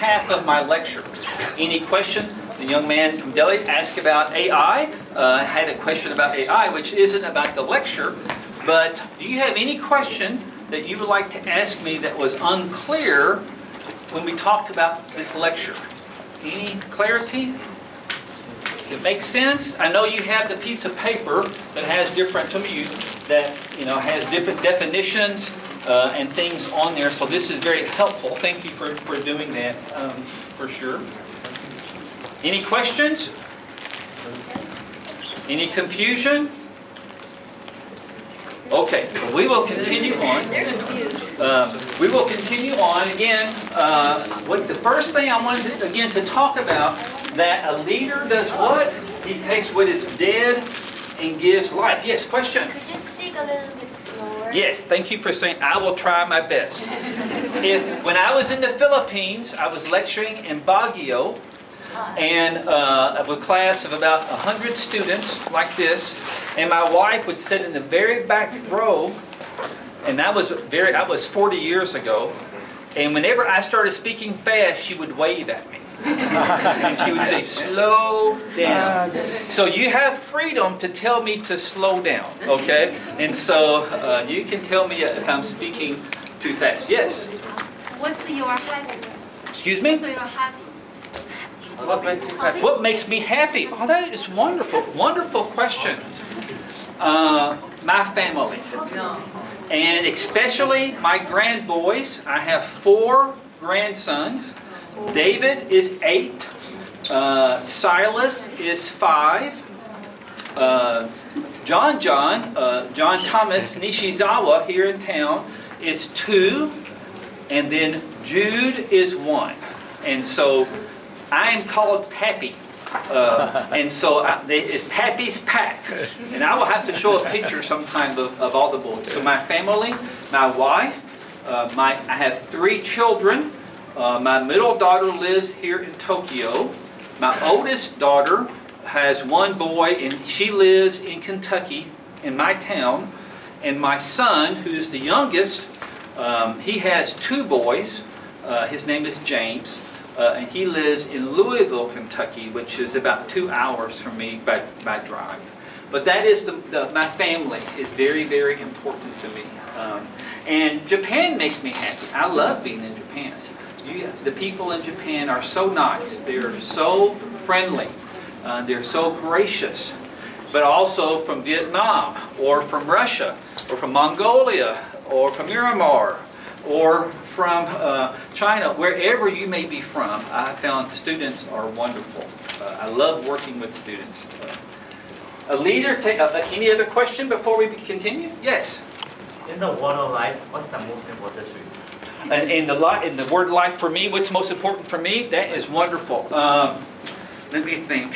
Half of my lecture. Any question? The young man from Delhi asked about AI. Had a question about AI, which isn't about the lecture. But do you have any question that you would like to ask me that was unclear when we talked about this lecture? Any clarity? It makes sense? I know you have the piece of paper that has different, some of you, that has different definitions and things on there, so this is very helpful. Thank you for doing that, for sure. Any questions? Any confusion? Okay, well, we will continue on. We will continue on again. What the first thing I wanted again to talk about, that a leader does what? He takes what is dead and gives life. Yes, question? Could you speak a little bit slower? Yes, thank you for saying. I will try my best. When I was in the Philippines, I was lecturing in Baguio, and of a class of about 100 students like this, and my wife would sit in the very back row, and that was 40 years ago, and whenever I started speaking fast, she would wave at me. And she would say, slow down. So you have freedom to tell me to slow down, okay? And so you can tell me if I'm speaking too fast. Yes? What's your habit? Excuse me? What's your habit? What makes me happy? Oh, that is wonderful. Wonderful question. My family. And especially my grandboys. I have 4 grandsons. David is 8. Silas is 5. John Thomas Nishizawa here in town is 2. And then Jude is 1. And so I am called Pappy. And so it's Pappy's Pack. And I will have to show a picture sometime of all the boys. So my family, my wife, I have 3 children. My middle daughter lives here in Tokyo. My oldest daughter has 1 boy, and she lives in Kentucky, in my town. And my son, who's the youngest, he has 2 boys. His name is James. And he lives in Louisville, Kentucky, which is about 2 hours from me by drive. But that is my family is very, very important to me. And Japan makes me happy. I love being in Japan. The people in Japan are so nice. They're so friendly. They're so gracious. But also from Vietnam, or from Russia, or from Mongolia, or from Myanmar, or from China, wherever you may be from, I found students are wonderful. I love working with students. A leader, any other question before we continue? Yes? In the word of life, what's the most important to you? And in the word life for me, what's most important for me? That is wonderful. Let me think.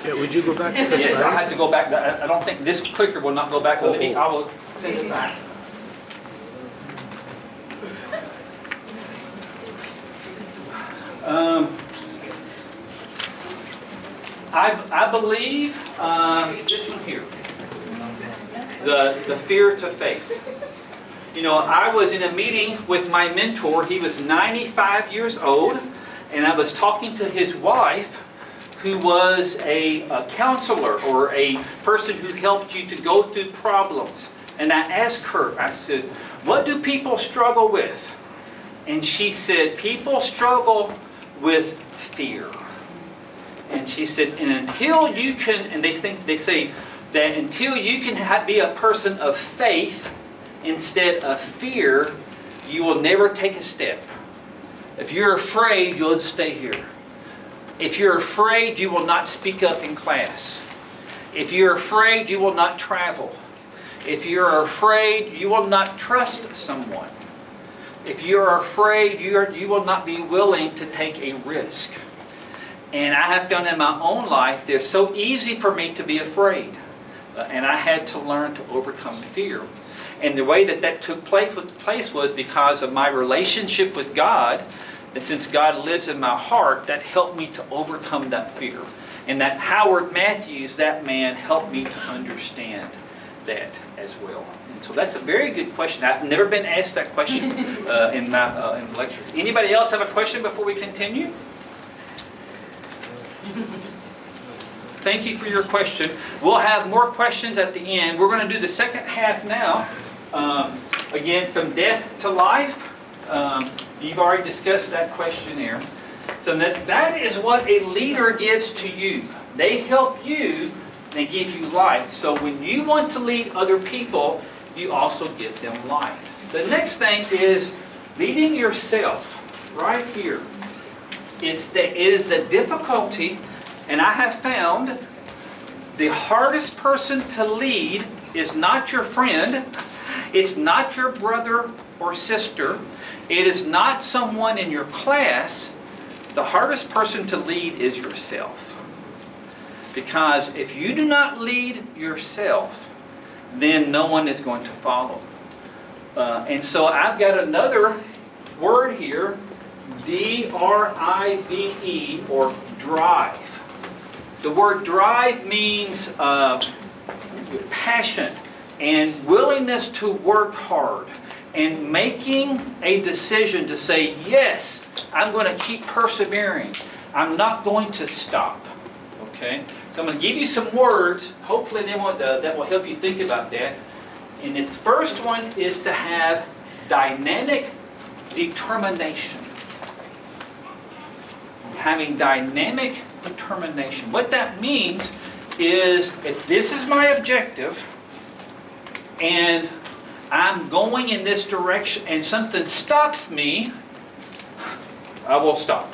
Yeah, would you go back to the Yes, slide? I have to go back. I don't think this clicker will not go back. I will send it back. I believe this one here, the fear to faith. I was in a meeting with my mentor. He was 95 years old, and I was talking to his wife, who was a counselor or a person who helped you to go through problems. And I asked her, I said, what do people struggle with? And she said, people struggle with fear. And she said, and until you can, and they say that until you can be a person of faith instead of fear, you will never take a step. If you're afraid, you'll stay here. If you're afraid, you will not speak up in class. If you're afraid, you will not travel. If you're afraid, you will not trust someone. If you're afraid, you will not be willing to take a risk. And I have found in my own life, it's so easy for me to be afraid. And I had to learn to overcome fear. And the way that took place was because of my relationship with God. And since God lives in my heart, that helped me to overcome that fear. And that Howard Matthews, that man, helped me to understand that as well? And so that's a very good question. I've never been asked that question in my in lectures. Anybody else have a question before we continue? Thank you for your question. We'll have more questions at the end. We're going to do the second half now. Again, from death to life. You've already discussed that questionnaire. So that is what a leader gives to you. They help you, they give you life. So when you want to lead other people, you also give them life. The next thing is leading yourself, right here. It is the difficulty, and I have found the hardest person to lead is not your friend, it's not your brother or sister, it is not someone in your class. The hardest person to lead is yourself. Because if you do not lead yourself, then no one is going to follow. And so I've got another word here, D-R-I-V-E, or drive. The word drive means passion and willingness to work hard and making a decision to say, yes, I'm going to keep persevering. I'm not going to stop. Okay? So I'm going to give you some words. Hopefully that will help you think about that. And the first one is to have dynamic determination. Having dynamic determination. What that means is if this is my objective and I'm going in this direction and something stops me, I will stop.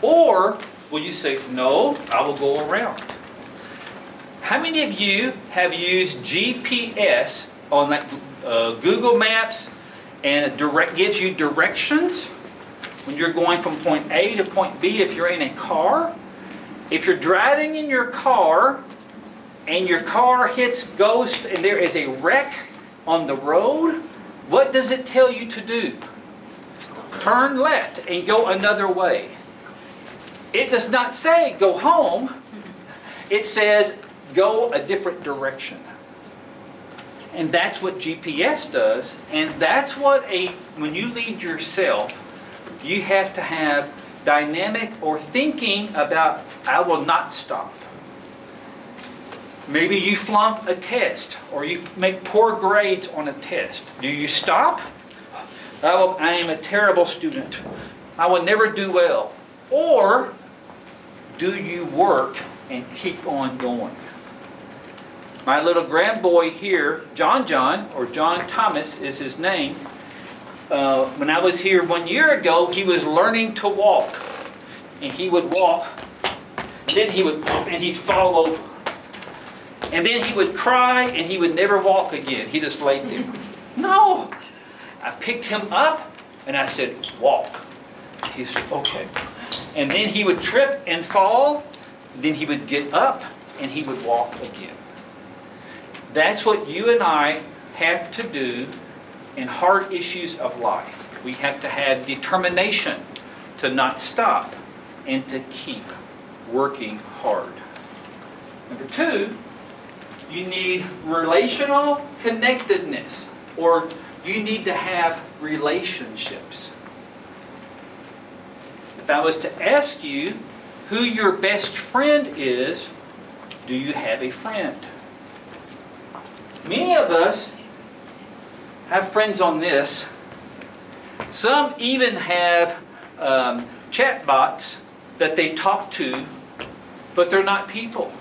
Or will you say, no, I will go around? How many of you have used GPS on like Google Maps and it gives you directions when you're going from point A to point B if you're in a car? If you're driving in your car and your car hits ghost and there is a wreck on the road, what does it tell you to do? Turn left and go another way. It does not say go home. It says go a different direction. And that's what GPS does. And that's what when you lead yourself, you have to have dynamic or thinking about, I will not stop. Maybe you flunk a test or you make poor grades on a test. Do you stop? I am a terrible student. I will never do well. Or do you work and keep on going? My little grandboy here, John or John Thomas is his name. When I was here 1 year ago, he was learning to walk. And he would walk, and then he'd fall over. And then he would cry, and he would never walk again. He just laid there. No! I picked him up, and I said, walk. He said, okay. And then he would trip and fall. Then he would get up, and he would walk again. That's what you and I have to do in hard issues of life. We have to have determination to not stop and to keep working hard. Number two, you need relational connectedness, or you need to have relationships. If I was to ask you who your best friend is, do you have a friend? Many of us have friends on this. Some even have chat bots that they talk to, but they're not people.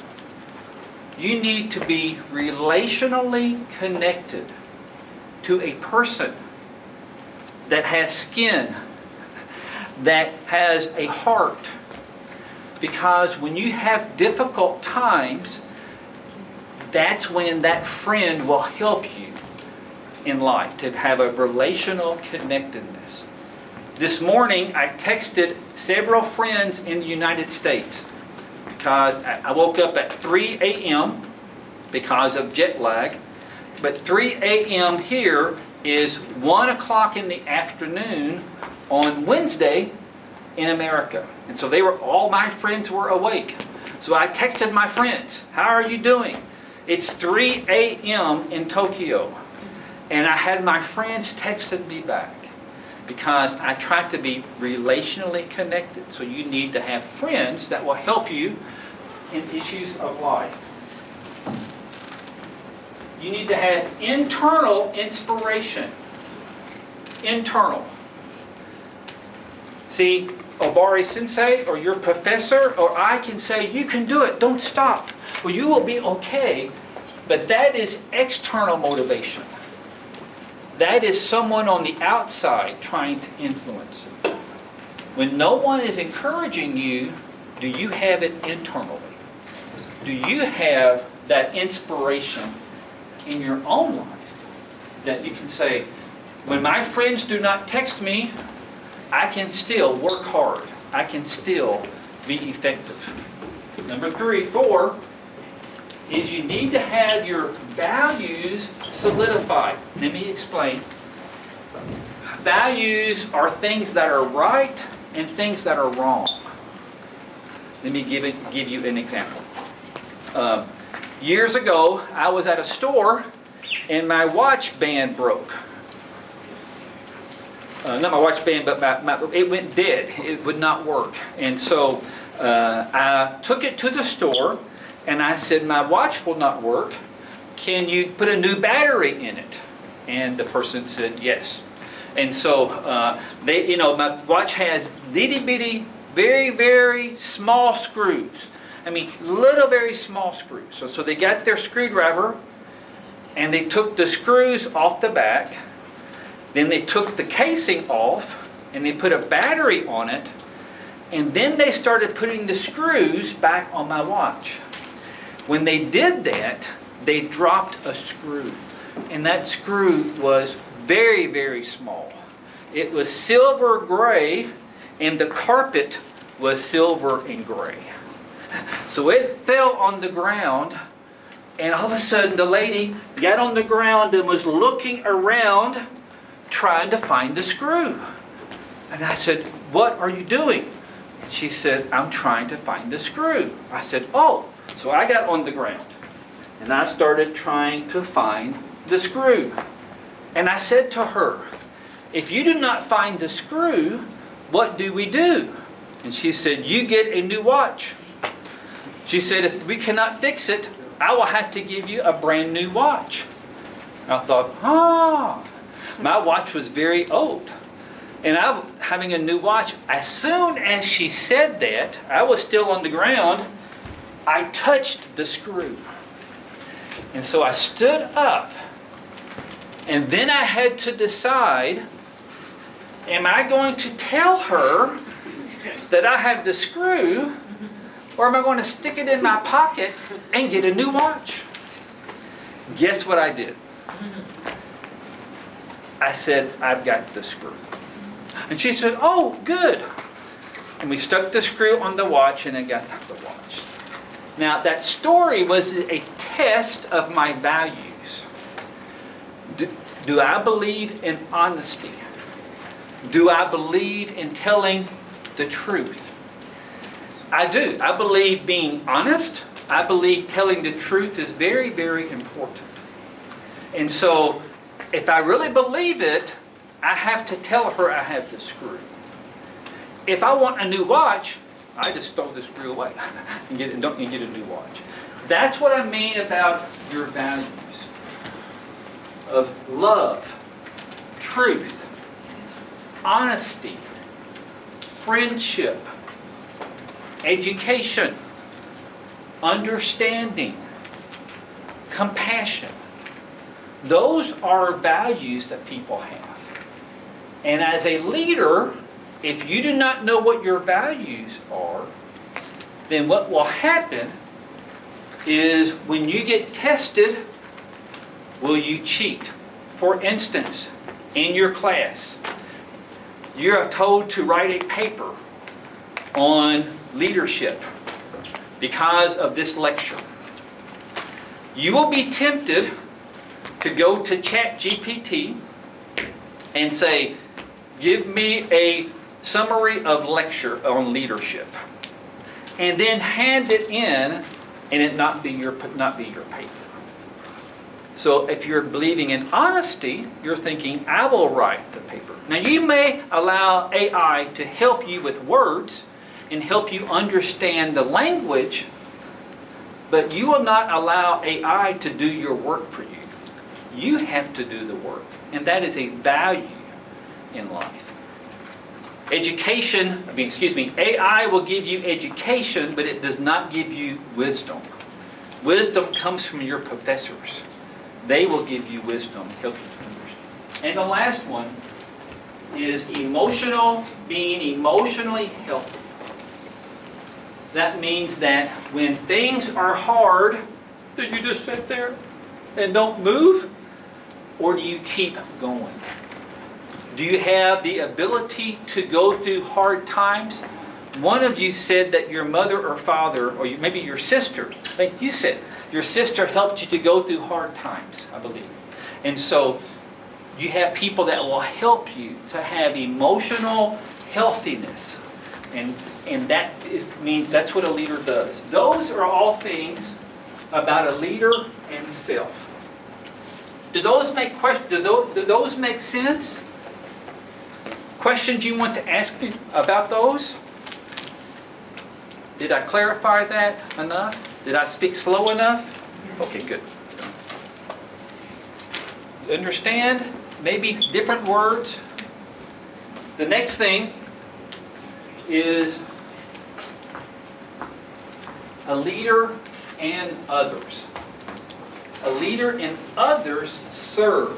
You need to be relationally connected to a person that has skin, that has a heart. Because when you have difficult times, that's when that friend will help you in life, to have a relational connectedness. This morning, I texted several friends in the United States because I woke up at 3 a.m. because of jet lag. But 3 a.m. here is 1 o'clock in the afternoon on Wednesday in America. And so all my friends were awake. So I texted my friends, how are you doing? It's 3 a.m. in Tokyo. And I had my friends texted me back because I try to be relationally connected. So you need to have friends that will help you in issues of life. You need to have internal inspiration. Internal. See, Obari Sensei or your professor or I can say, you can do it, don't stop. Well, you will be okay, but that is external motivation. That is someone on the outside trying to influence you. When no one is encouraging you, do you have it internally? Do you have that inspiration in your own life that you can say, when my friends do not text me, I can still work hard. I can still be effective. Number 4 is you need to have your values solidified. Let me explain. Values are things that are right and things that are wrong. Let me give you an example. Years ago, I was at a store and my watch band broke. Not my watch band, but it went dead. It would not work. And so I took it to the store and I said, my watch will not work. Can you put a new battery in it? And the person said, yes. And so my watch has itty bitty, very, very small screws. I mean, little, very small screws. So they got their screwdriver and they took the screws off the back. Then they took the casing off and they put a battery on it. And then they started putting the screws back on my watch. When they did that, they dropped a screw. And that screw was very, very small. It was silver gray and the carpet was silver and gray. So it fell on the ground and all of a sudden the lady got on the ground and was looking around trying to find the screw. And I said, what are you doing? She said, I'm trying to find the screw. I said, oh. So I got on the ground and I started trying to find the screw. And I said to her, if you do not find the screw, what do we do? And she said, you get a new watch. She said, if we cannot fix it, I will have to give you a brand new watch. I thought, my watch was very old. And I'm having a new watch. As soon as she said that, I was still on the ground. I touched the screw. And so I stood up. And then I had to decide, am I going to tell her that I have the screw, or am I going to stick it in my pocket and get a new watch? Guess what I did? I said, I've got the screw. And she said, oh, good. And we stuck the screw on the watch and I got the watch. Now, that story was a test of my values. Do I believe in honesty? Do I believe in telling the truth? I do. I believe being honest. I believe telling the truth is very, very important. And so, if I really believe it, I have to tell her I have the screw. If I want a new watch, I just throw the screw away and get a new watch. That's what I mean about your values of love, truth, honesty, friendship, education, understanding, compassion. Those are values that people have. And as a leader, if you do not know what your values are, then what will happen is when you get tested, will you cheat? For instance, in your class, you are told to write a paper on leadership because of this lecture. You will be tempted to go to ChatGPT and say, give me a summary of lecture on leadership, and then hand it in and it not be your paper. So if you're believing in honesty, you're thinking, I will write the paper. Now you may allow AI to help you with words and help you understand the language, but you will not allow AI to do your work for you. You have to do the work, and that is a value in life. AI will give you education, but it does not give you wisdom. Wisdom comes from your professors. They will give you wisdom, help you to understand. And the last one is being emotionally healthy. That means that when things are hard, do you just sit there and don't move? Or do you keep going? Do you have the ability to go through hard times? One of you said that your mother or father, or maybe your sister, like you said, your sister helped you to go through hard times, I believe. And so you have people that will help you to have emotional healthiness. And that means that's what a leader does. Those are all things about a leader and self. Do those make sense? Questions you want to ask me about those? Did I clarify that enough? Did I speak slow enough? Okay, good. You understand? Maybe different words. The next thing is a leader and others. A leader and others serve.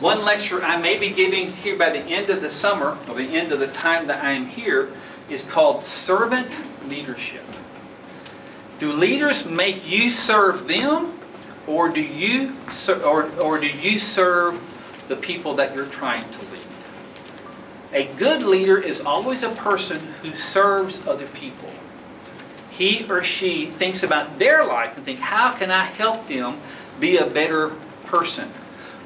One lecture I may be giving here by the end of the summer, or the end of the time that I am here, is called Servant Leadership. Do leaders make you serve them, or do you serve the people that you're trying to lead? A good leader is always a person who serves other people. He or she thinks about their life and think, how can I help them be a better person?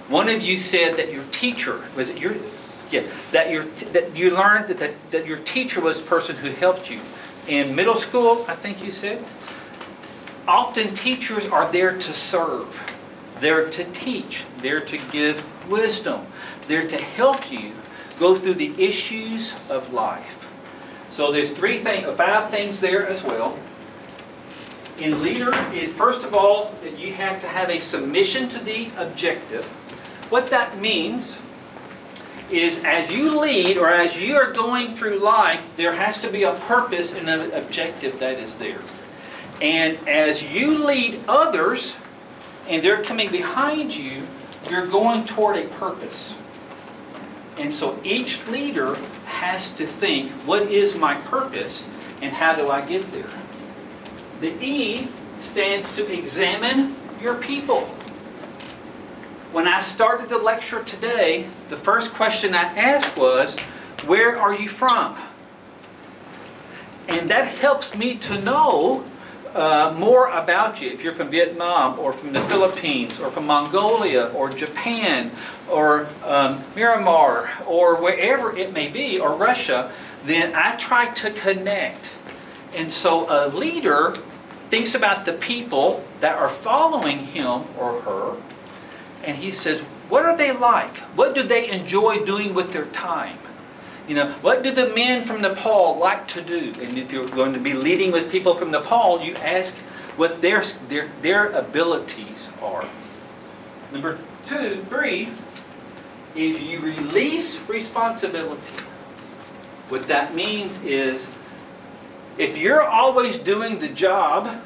One of you said that your teacher was that you learned that your teacher was the person who helped you in middle school. I think you said. Often teachers are there to serve, they're to teach, they're to give wisdom, they're to help you go through the issues of life. So there's 5 things there as well. In leader is, first of all, that you have to have a submission to the objective. What that means is as you lead or as you are going through life, there has to be a purpose and an objective that is there. And as you lead others and they're coming behind you, you're going toward a purpose. And so each leader has to think, what is my purpose and how do I get there? The E stands to examine your people. When I started the lecture today, the first question I asked was, where are you from? And that helps me to know more about you. If you're from Vietnam or from the Philippines or from Mongolia or Japan or Myanmar or wherever it may be, or Russia, then I try to connect. And so a leader thinks about the people that are following him or her, and he says, what are they like? What do they enjoy doing with their time? You know, what do the men from Nepal like to do? And if you're going to be leading with people from Nepal, you ask what their abilities are. Number 3 is you release responsibility. What that means is, if you're always doing the job,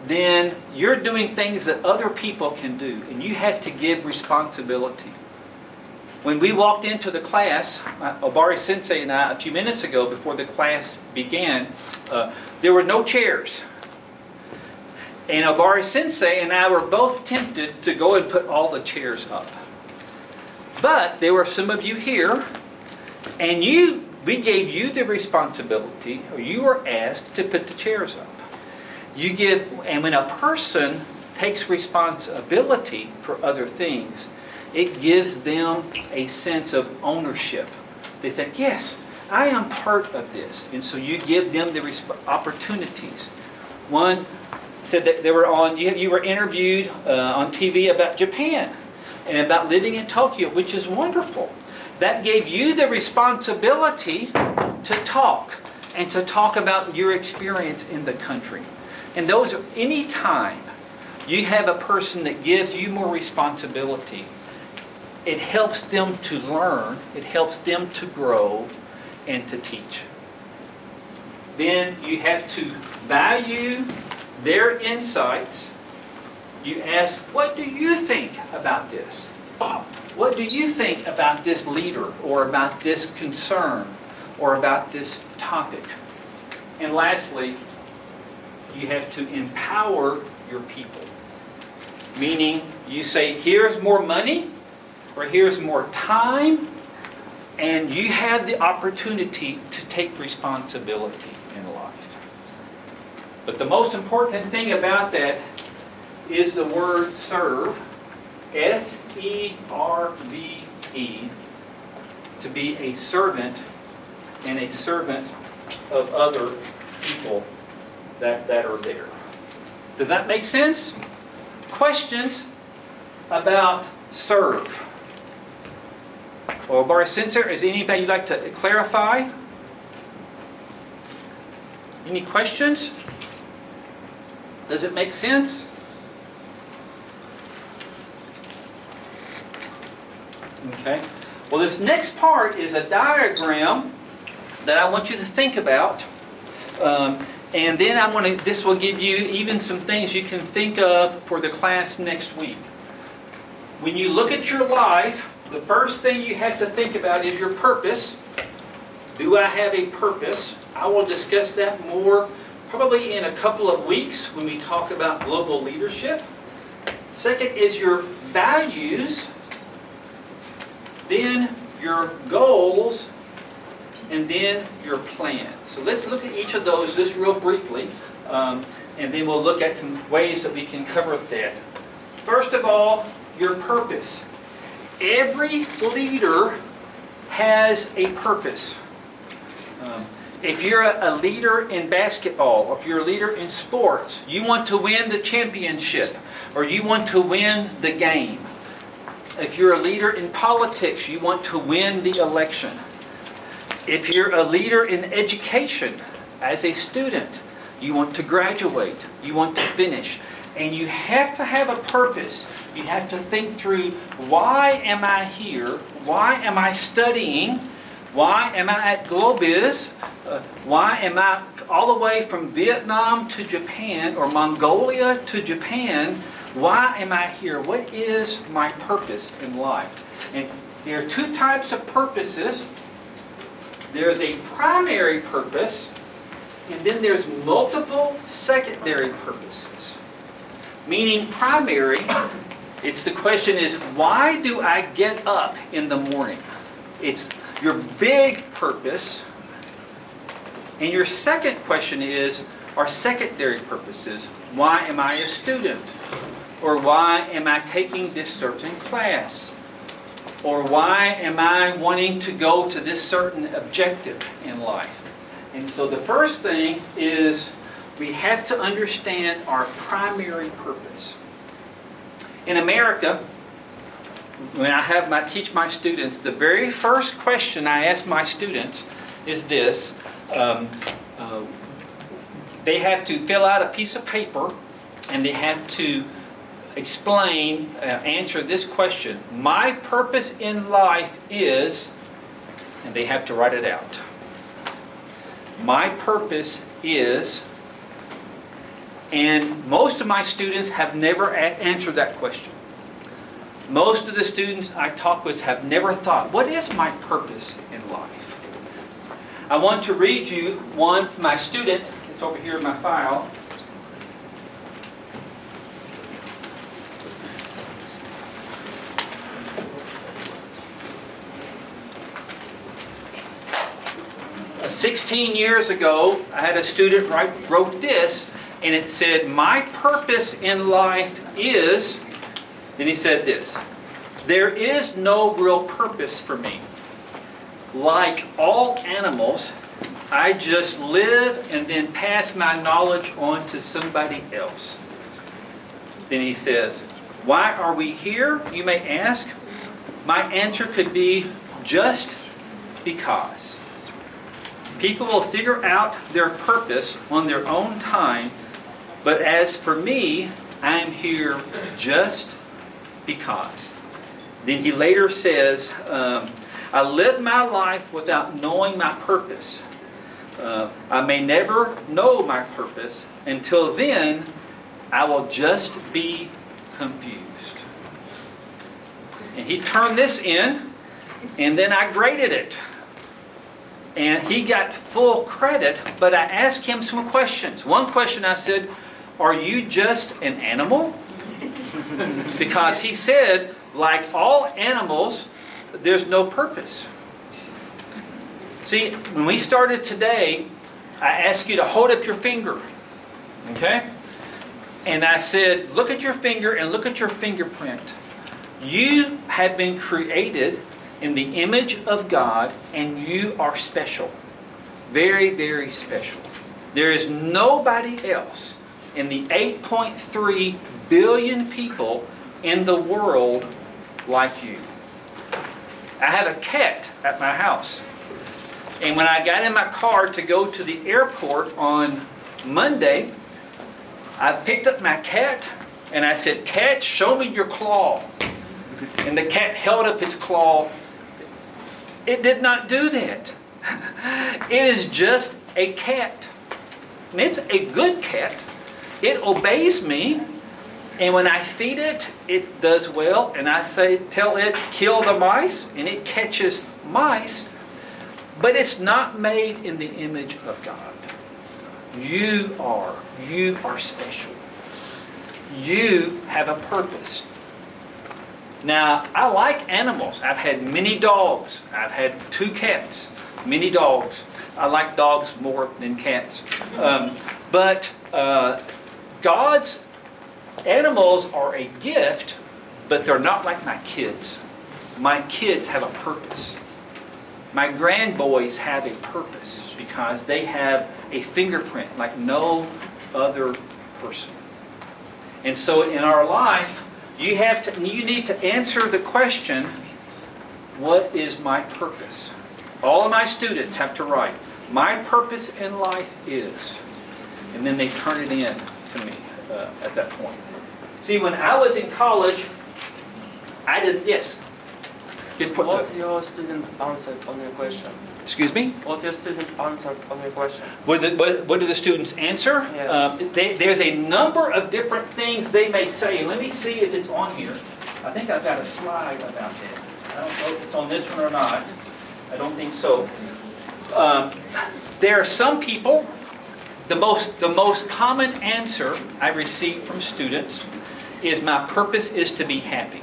then you're doing things that other people can do, and you have to give responsibility. When we walked into the class, Obari Sensei and I, a few minutes ago before the class began, there were no chairs. And Obari Sensei and I were both tempted to go and put all the chairs up. But there were some of you here, and we gave you the responsibility, or you were asked to put the chairs up. And when a person takes responsibility for other things, it gives them a sense of ownership. They think, yes, I am part of this. And so you give them the opportunities. One said that they were on. You were interviewed on TV about Japan and about living in Tokyo, which is wonderful. That gave you the responsibility to talk and to talk about your experience in the country. And those are any time you have a person that gives you more responsibility, it helps them to learn, it helps them to grow and to teach. Then you have to value their insights. You ask, what do you think about this? What do you think about this leader or about this concern or about this topic? And lastly, you have to empower your people. Meaning you say, here's more money or here's more time, and you have the opportunity to take responsibility in life. But the most important thing about that is the word serve, S-E-R-V-E, to be a servant and a servant of other people that are there. Does that make sense? Questions about serve? Or Bar Sensor, is anybody you'd like to clarify? Any questions? Does it make sense? Okay. Well, this next part is a diagram that I want you to think about. And then this will give you even some things you can think of for the class next week. When you look at your life, the first thing you have to think about is your purpose. Do I have a purpose? I will discuss that more probably in a couple of weeks when we talk about global leadership. Second is your values, then your goals, and then your plan. So let's look at each of those just real briefly, and then we'll look at some ways that we can cover that. First of all, your purpose. Every leader has a purpose. If you're a leader in basketball, or if you're a leader in sports, you want to win the championship, or you want to win the game. If you're a leader in politics, you want to win the election. If you're a leader in education, as a student, you want to graduate, you want to finish. And you have to have a purpose. You have to think through, why am I here? Why am I studying? Why am I at Globiz? Why am I all the way from Vietnam to Japan or Mongolia to Japan? Why am I here? What is my purpose in life? And there are two types of purposes. There's a primary purpose, and then there's multiple secondary purposes. Meaning primary, the question is, why do I get up in the morning? It's your big purpose. And your second question are secondary purposes. Why am I a student? Or why am I taking this certain class? Or why am I wanting to go to this certain objective in life? And so the first thing is we have to understand our primary purpose. In America, when I teach my students, the very first question I ask my students is this. They have to fill out a piece of paper and they have to answer this question. My purpose in life is, and they have to write it out. My purpose is, and most of my students have never answered that question. Most of the students I talk with have never thought, what is my purpose in life? I want to read you one from my student. It's over here in my file. Uh, 16 years ago, I had a student wrote this, and it said, my purpose in life is, then he said this, there is no real purpose for me. Like all animals, I just live and then pass my knowledge on to somebody else. Then he says, why are we here, you may ask? My answer could be just because. People will figure out their purpose on their own time, but as for me, I am here just because. Then he later says, I live my life without knowing my purpose. I may never know my purpose. Until then, I will just be confused. And he turned this in, and then I graded it. And he got full credit, but I asked him some questions. One question I said, are you just an animal? Because he said, like all animals, there's no purpose. See, when we started today, I asked you to hold up your finger. Okay? And I said, look at your finger and look at your fingerprint. You have been created in the image of God, and you are special. Very, very special. There is nobody else in the 8.3 billion people in the world like you. I have a cat at my house. And when I got in my car to go to the airport on Monday, I picked up my cat and I said, cat, show me your claw. And the cat held up its claw. It did not do that. It is just a cat. And it's a good cat. It obeys me. And when I feed it, it does well. And I say, tell it, kill the mice. And it catches mice. But it's not made in the image of God. You are special. You have a purpose. Now, I like animals. I've had many dogs. I've had 2 cats, many dogs. I like dogs more than cats. But God's animals are a gift, but they're not like my kids. My kids have a purpose. My grandboys have a purpose because they have a fingerprint like no other person. And so in our life, you need to answer the question, what is my purpose? All of my students have to write, my purpose in life is, and then they turn it in to me at that point. See, when I was in college, I didn't, yes? What your students answered on your question? Excuse me? What your student answered on your question? What do the students answer? Yes. There's a number of different things they may say. Let me see if it's on here. I think I've got a slide about that. I don't know if it's on this one or not. I don't think so. There are some people, the most common answer I receive from students is my purpose is to be happy.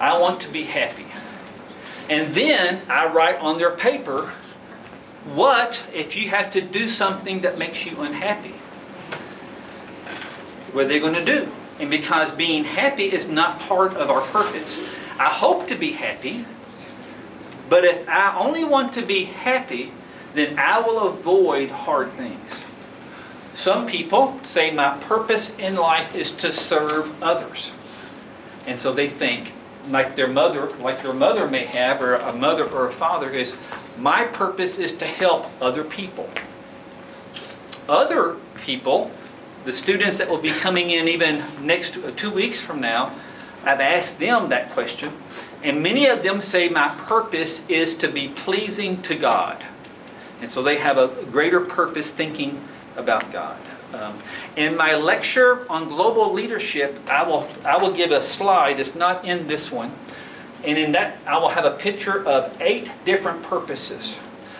I want to be happy. And then I write on their paper, what if you have to do something that makes you unhappy? What are they going to do? And because being happy is not part of our purpose, I hope to be happy, but if I only want to be happy, then I will avoid hard things. Some people say my purpose in life is to serve others. And so they think, like your mother may have, or a mother or a father, is my purpose is to help other people. Other people, the students that will be coming in even next 2 weeks from now, I've asked them that question, and many of them say my purpose is to be pleasing to God. And so they have a greater purpose thinking about God. In my lecture on global leadership, I will give a slide. It's not in this one. And in that, I will have a picture of 8 different purposes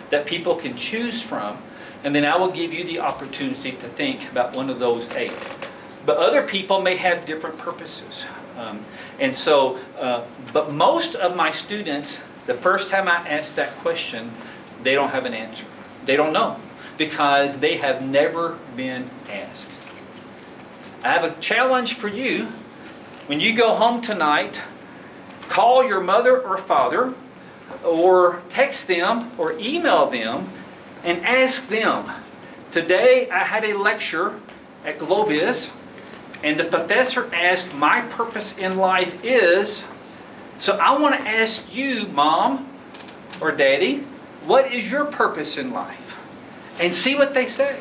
that people can choose from. And then I will give you the opportunity to think about one of those 8. But other people may have different purposes. But most of my students, the first time I ask that question, they don't have an answer. They don't know, because they have never been asked. I have a challenge for you. When you go home tonight, call your mother or father, or text them or email them and ask them. Today I had a lecture at Globiz, and the professor asked, my purpose in life is, so I want to ask you, Mom or Daddy, what is your purpose in life? And see what they say.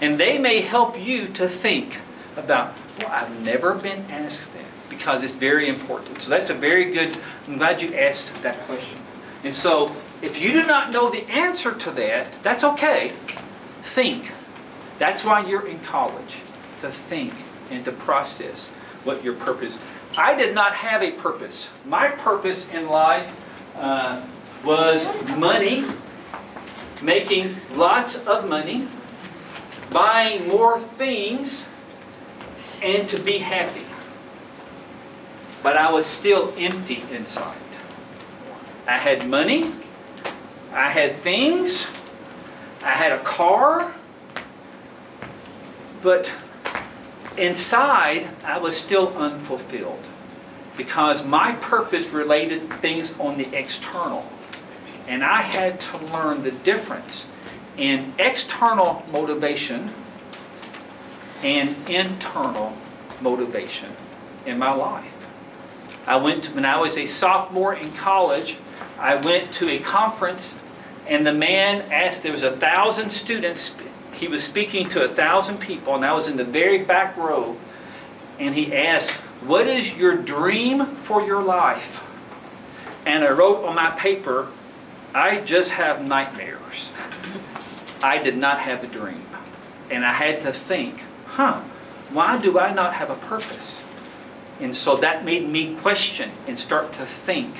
And they may help you to think about, well, I've never been asked that, because it's very important. So that's a very good, I'm glad you asked that question. And so if you do not know the answer to that, that's okay. Think. That's why you're in college, to think and to process what your purpose is. I did not have a purpose. My purpose in life was money, making lots of money, buying more things, and to be happy. But I was still empty inside. I had money, I had things, I had a car, but inside I was still unfulfilled, because my purpose related things on the external. And I had to learn the difference in external motivation and internal motivation in my life. When I was a sophomore in college, I went to a conference, and the man asked, there was 1,000 students, he was speaking to 1,000 people, and I was in the very back row, and he asked, what is your dream for your life? And I wrote on my paper, I just have nightmares. I did not have a dream. And I had to think, why do I not have a purpose? And so that made me question and start to think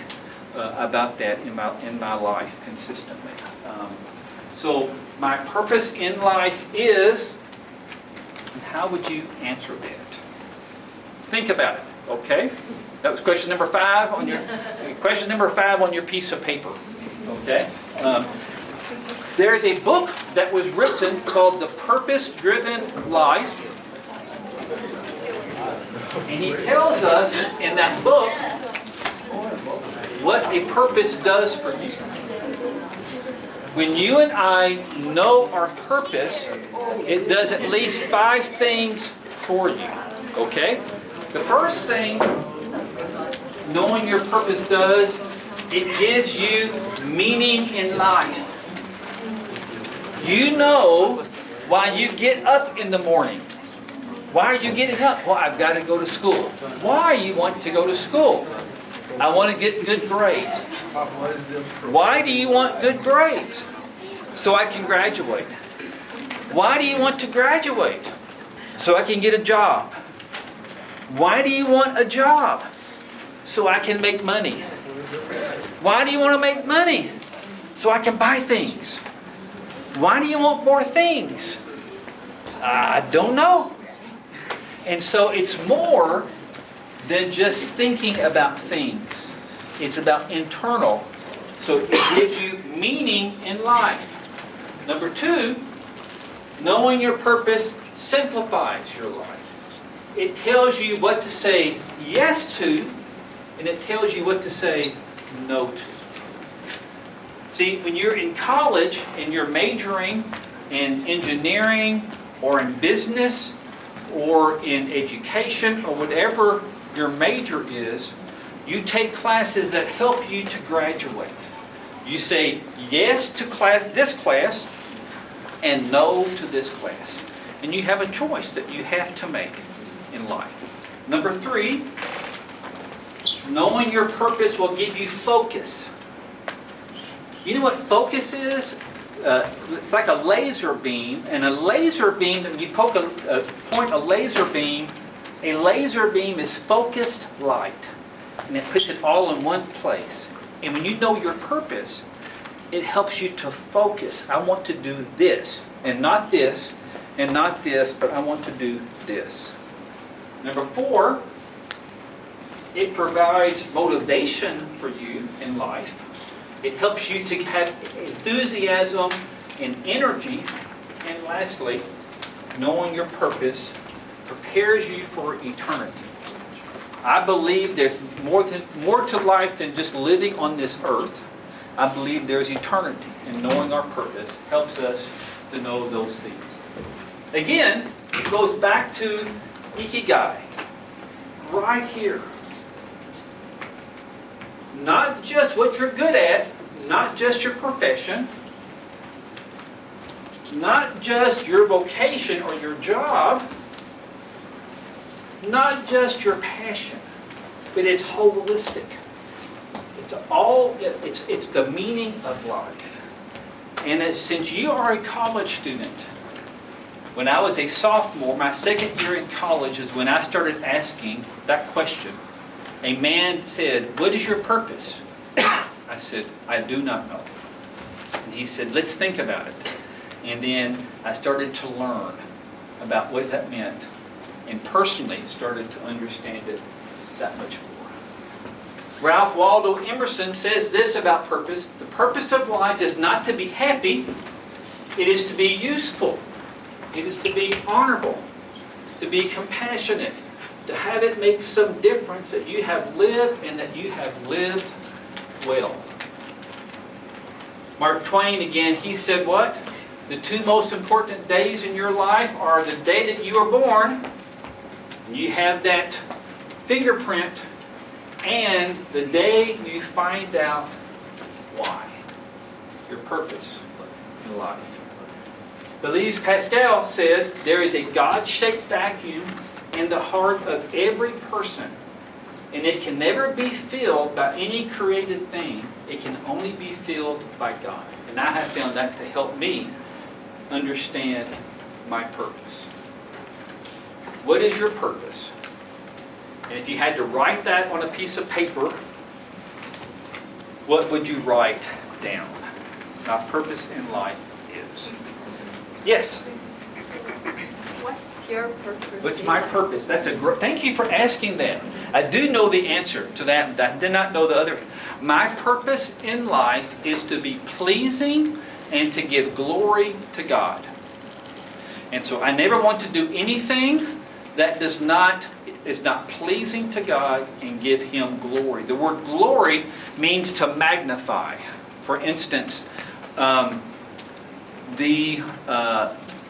about that in my life consistently. So my purpose in life is, and how would you answer that? Think about it, okay? That was question number 5 on your piece of paper, okay? There's a book that was written called The Purpose-Driven Life. And he tells us in that book what a purpose does for you. When you and I know our purpose, it does at least 5 things for you. Okay? The first thing knowing your purpose does, it gives you meaning in life. You know why you get up in the morning. Why are you getting up? Well, I've got to go to school. Why you want to go to school? I want to get good grades. Why do you want good grades? So I can graduate. Why do you want to graduate? So I can get a job. Why do you want a job? So I can make money. Why do you want to make money? So I can buy things. Why do you want more things? I don't know. And so it's more than just thinking about things. It's about internal. So it gives you meaning in life. Number 2, knowing your purpose simplifies your life. It tells you what to say yes to, and it tells you what to say no to. See, when you're in college and you're majoring in engineering or in business or in education or whatever your major is, you take classes that help you to graduate. You say yes to this class and no to this class. And you have a choice that you have to make in life. Number 3, knowing your purpose will give you focus. You know what focus is? It's like a laser beam, and a laser beam, when you point a laser beam is focused light, and it puts it all in one place. And when you know your purpose, it helps you to focus. I want to do this, and not this, and not this, but I want to do this. Number 4, it provides motivation for you in life. It helps you to have enthusiasm and energy. And lastly, knowing your purpose prepares you for eternity. I believe there's more to life than just living on this earth. I believe there's eternity, and knowing our purpose helps us to know those things. Again, it goes back to Ikigai, right here. Not just what you're good at, not just your profession, not just your vocation or your job, not just your passion, but it's holistic. It's the meaning of life. And since you are a college student, when I was a sophomore, my second year in college is when I started asking that question. A man said, "What is your purpose?" I said, "I do not know." And he said, "Let's think about it." And then I started to learn about what that meant, and personally started to understand it that much more. Ralph Waldo Emerson says this about purpose: the purpose of life is not to be happy, it is to be useful. It is to be honorable, to be compassionate, to have it make some difference that you have lived and that you have lived well. Mark Twain, again, he said what? The two most important days in your life are the day that you are born, and you have that fingerprint, and the day you find out why, your purpose in life. Blaise Pascal said, there is a God-shaped vacuum in the heart of every person, and it can never be filled by any created thing. It can only be filled by God. And I have found that to help me understand my purpose. What is your purpose? And if you had to write that on a piece of paper, what would you write down? My purpose in life is. Yes? What's your purpose? What's my purpose? That's a great. Thank you for asking that. I do know the answer to that. I did not know the other. My purpose in life is to be pleasing and to give glory to God. And so I never want to do anything that is not pleasing to God and give Him glory. The word glory means to magnify. For instance,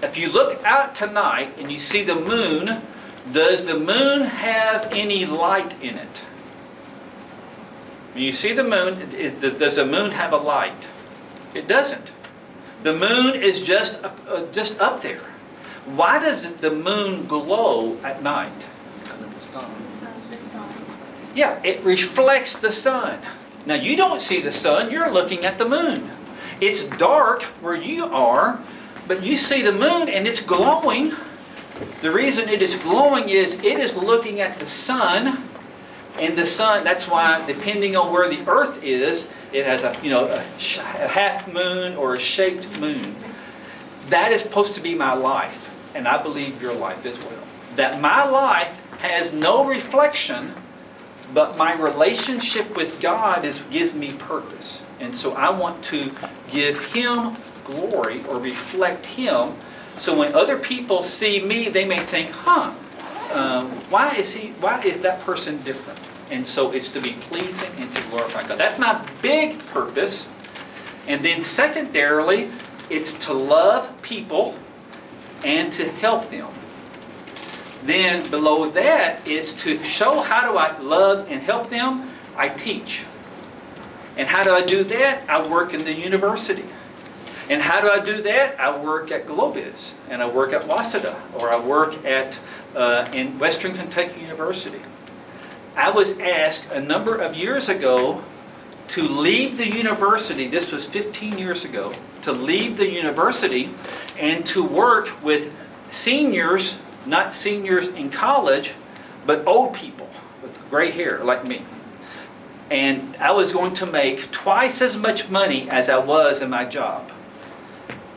if you look out tonight and you see the moon, does the moon have any light in it? When you see the moon, does the moon have a light? It doesn't. The moon is just up there. Why does the moon glow at night? The sun. Yeah, it reflects the sun. Now you don't see the sun, you're looking at the moon. It's dark where you are, but you see the moon and it's glowing. The reason it is glowing is it is looking at the sun, and the sun, that's why depending on where the earth is, it has a half moon or a shaped moon. That is supposed to be my life, and I believe your life as well. That my life has no reflection, but my relationship with God gives me purpose. And so I want to give Him glory or reflect Him. So when other people see me, they may think, why is that person different? And so it's to be pleasing and to glorify God. That's my big purpose. And then secondarily, it's to love people and to help them. Then below that is to show how do I love and help them, I teach. And how do I do that? I work in the university. And how do I do that? I work at Globis, and I work at Waseda, or I work at in Western Kentucky University. I was asked a number of years ago to leave the university, this was 15 years ago, to leave the university and to work with seniors, not seniors in college, but old people with gray hair like me. And I was going to make twice as much money as I was in my job.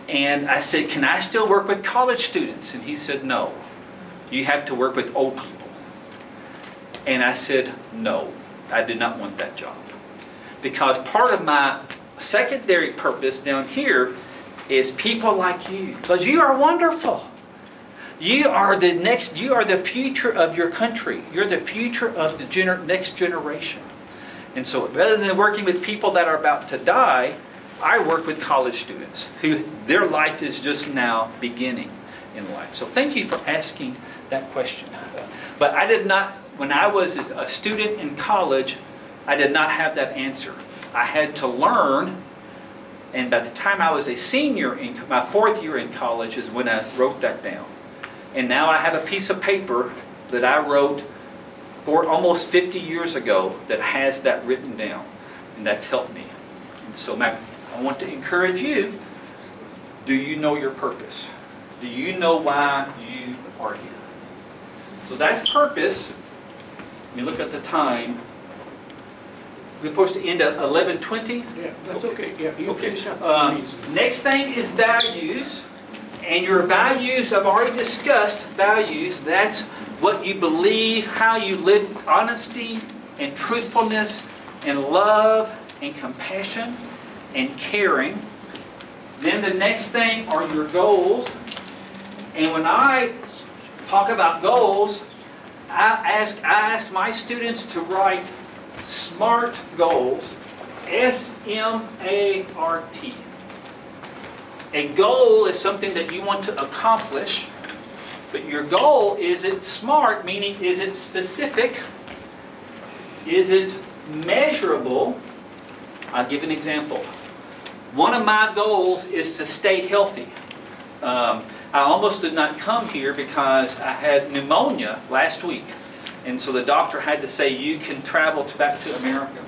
And I said, can I still work with college students? And he said, no, you have to work with old people. And I said, no, I did not want that job. Because part of my secondary purpose down here is people like you. Because you are wonderful. You are the future of your country. You're the future of the next generation. And so rather than working with people that are about to die, I work with college students who their life is just now beginning in life. So thank you for asking that question. But I did not, when I was a student in college, I did not have that answer. I had to learn, and by the time I was a senior, in my 4th year in college is when I wrote that down. And now I have a piece of paper that I wrote almost 50 years ago that has that written down. And that's helped me. And so I want to encourage you, do you know your purpose? Do you know why you are here? So that's purpose. Let me look at the time. We're supposed to end at 11:20? Yeah, that's okay. Yeah, you Okay. finish up. Please. Next thing is values. And your values, I've already discussed values. That's what you believe, how you live, honesty and truthfulness and love and compassion and caring. Then the next thing are your goals. And when I talk about goals, I asked my students to write SMART goals, S-M-A-R-T. A goal is something that you want to accomplish, but your goal, is it SMART, meaning is it specific? Is it measurable? I'll give an example. One of my goals is to stay healthy. I almost did not come here because I had pneumonia last week. And so the doctor had to say, you can travel back to America.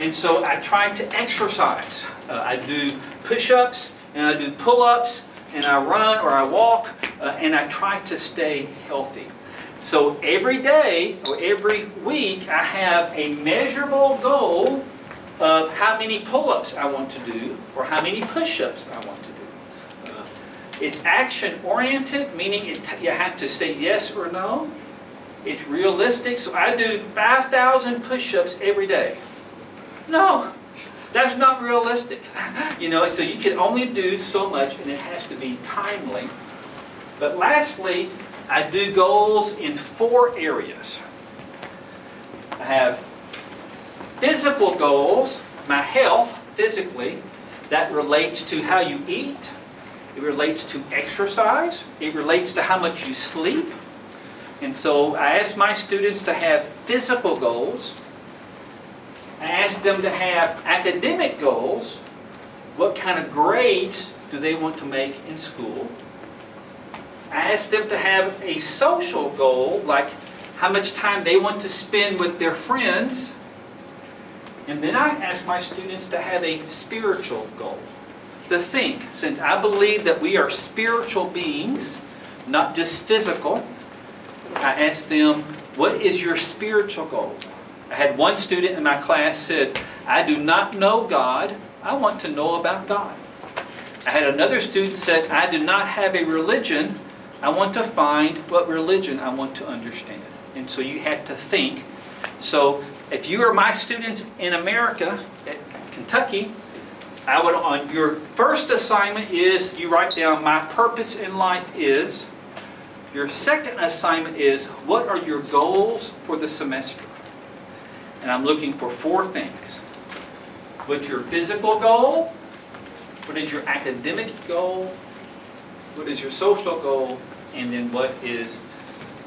And so I tried to exercise. I do push-ups, and I do pull-ups, and I run or I walk, and I try to stay healthy. So every day or every week I have a measurable goal of how many pull-ups I want to do or how many push-ups I want to do. It's action-oriented, meaning you have to say yes or no. It's realistic, so I do 5,000 push-ups every day. No, that's not realistic. So you can only do so much, and it has to be timely. But lastly, I do goals in 4 areas. I have physical goals, my health physically, that relates to how you eat. It relates to exercise. It relates to how much you sleep. And so I ask my students to have physical goals. I ask them to have academic goals. What kind of grades do they want to make in school? I ask them to have a social goal, like how much time they want to spend with their friends. And then I ask my students to have a spiritual goal. To think, since I believe that we are spiritual beings, not just physical, I ask them, what is your spiritual goal? I had one student in my class said, I do not know God, I want to know about God. I had another student said, I do not have a religion, I want to find what religion I want to understand. And so you have to think. So if you are my students in America, at Kentucky, on your first assignment is you write down my purpose in life is. Your second assignment is what are your goals for the semester? And I'm looking for 4 things. What's your physical goal? What is your academic goal? What is your social goal? And then what is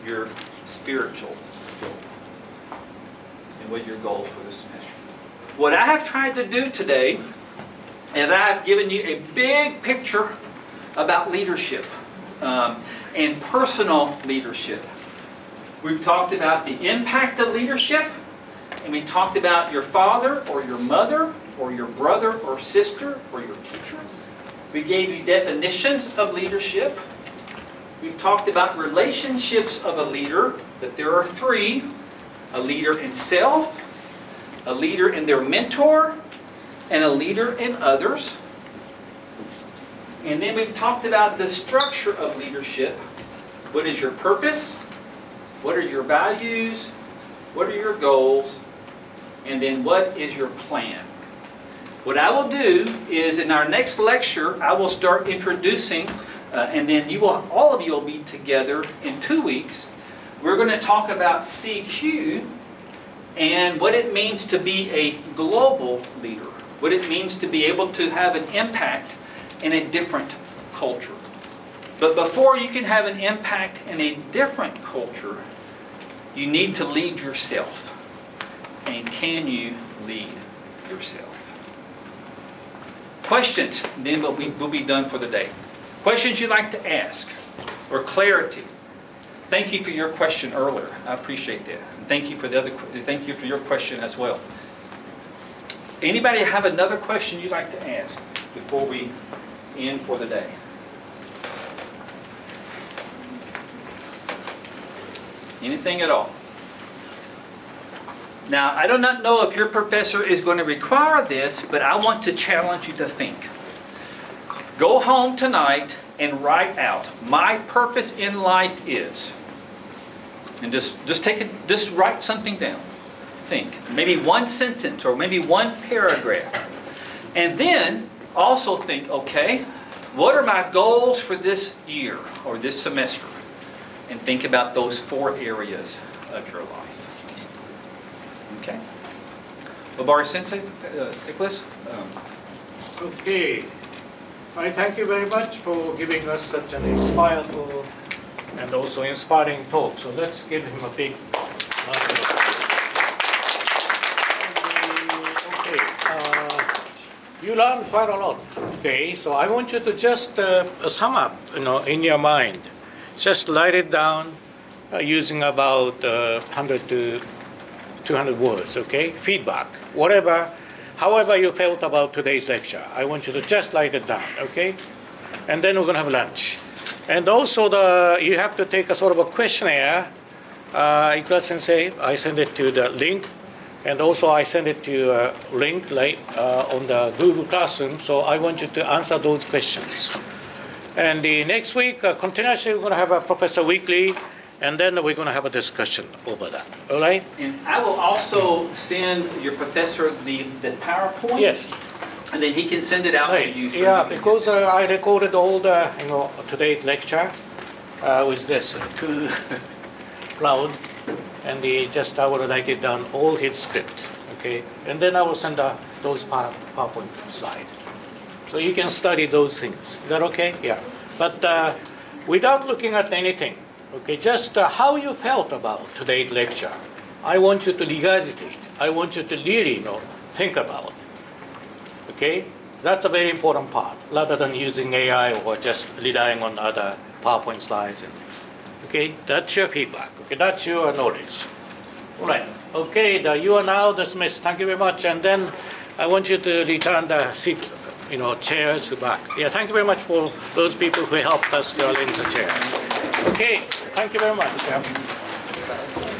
your spiritual goal? And what are your goals for the semester? What I have tried to do today is I have given you a big picture about leadership and personal leadership. We've talked about the impact of leadership, and we talked about your father or your mother or your brother or sister or your teacher. We gave you definitions of leadership. We've talked about relationships of a leader, that there are 3. A leader in self, a leader in their mentor, and a leader in others. And then we've talked about the structure of leadership. What is your purpose? What are your values? What are your goals? And then what is your plan? What I will do is in our next lecture, I will start introducing, and then all of you will be together in 2 weeks. We're going to talk about CQ, and what it means to be a global leader, what it means to be able to have an impact in a different culture. But before you can have an impact in a different culture, you need to lead yourself. And can you lead yourself? Questions, then we'll be done for the day. Questions you'd like to ask, or clarity. Thank you for your question earlier. I appreciate that. And thank you for your question as well. Anybody have another question you'd like to ask before we end for the day? Anything at all? Now, I do not know if your professor is going to require this, but I want to challenge you to think. Go home tonight and write out, my purpose in life is. And just write something down. Think. Maybe one sentence or maybe one paragraph. And then also think, okay, what are my goals for this year or this semester? And think about those 4 areas of your life. Okay. Obarisente, Nicholas? Okay. I thank you very much for giving us such an inspirable and also inspiring talk. So let's give him a big round of applause. Okay. You learned quite a lot today, so I want you to just sum up, in your mind. Just write it down using about 100 to 200 words, okay? Feedback, however you felt about today's lecture. I want you to just write it down, okay? And then we're going to have lunch. And also you have to take a sort of a questionnaire. Ikura Sensei, I send it to the link. And also I send it to a link on the Google Classroom. So I want you to answer those questions. And the next week, continuously, we're going to have Professor Weakley. And then we're going to have a discussion over that. All right? And I will also send your professor the PowerPoint. Yes. And then he can send it out to you. So Yeah, you can- because I recorded all the, today's lecture with this to cloud. And I will write it down, all his script. Okay? And then I will send those PowerPoint slide. So you can study those things. Is that okay? Yeah. But without looking at anything, okay, just how you felt about today's lecture. I want you to regurgitate. I want you to really, think about. Okay? That's a very important part, rather than using AI or just relying on other PowerPoint slides. Okay? That's your feedback. Okay? That's your knowledge. All right. Okay, you are now dismissed. Thank you very much. And then I want you to return the seat, chairs back. Yeah, thank you very much for those people who helped us to arrange the chairs. Okay, thank you very much.